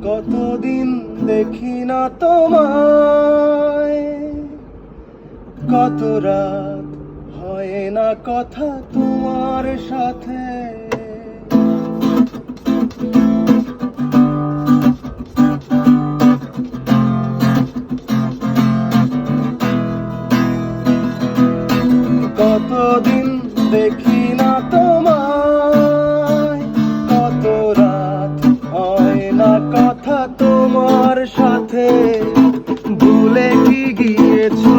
কতদিন দেখি না তোমায়, কত রাত হয় না কথা তোমার সাথে। কতদিন দেখি না তোমায়, কত রাত হয় না কথা তোমার সাথে। ভুলে কি গিয়েছো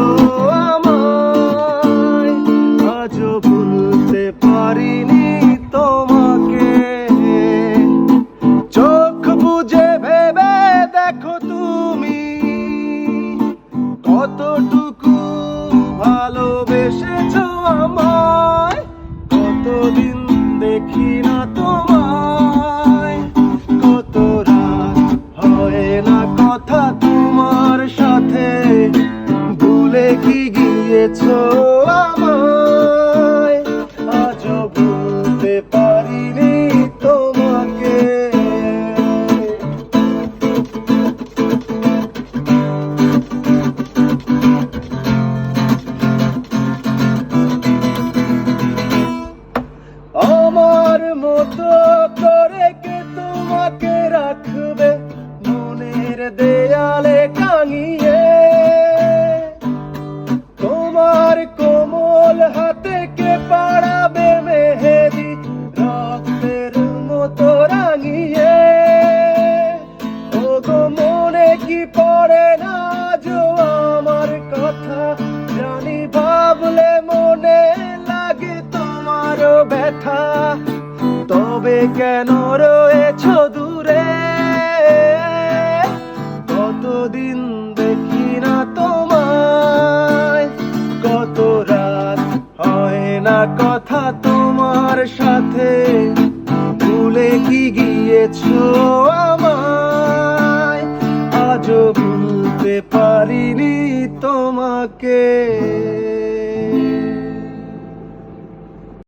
আমায়, আজও ভুলতে পারিনি তোমাকে। চোখ বুজে ভেবে দেখো তুমি কতটুকু ভালোবেসেছো আমায়। কতদিন দেখি না তোমায়, কত রাত হয় না কথা তোমার সাথে। ভুলে কি গিয়েছো আমায়, আজও ভুলতে পারিনি তোমাকে। আমার মতো করে কে তোমাকে রাখবে মনের দেয়ালে টাঙিয়ে। তোমার কোমল হাতে কে পাড়াবে মেহেদি রক্তের মতো রাঙিয়ে। ওগো মনে কি পড়ে না আজও আমার কথা, জানি ভাবলে মনে লাগে তোমারও ব্যথা। তবে কেন রয়েছো দূরে, কতদিন দেখি না তোমায়, কত রাত হয় না কথা তোমার সাথে। ভুলে কি গিয়েছো আমায়, আজও ভুলতে পারিনি তোমাকে।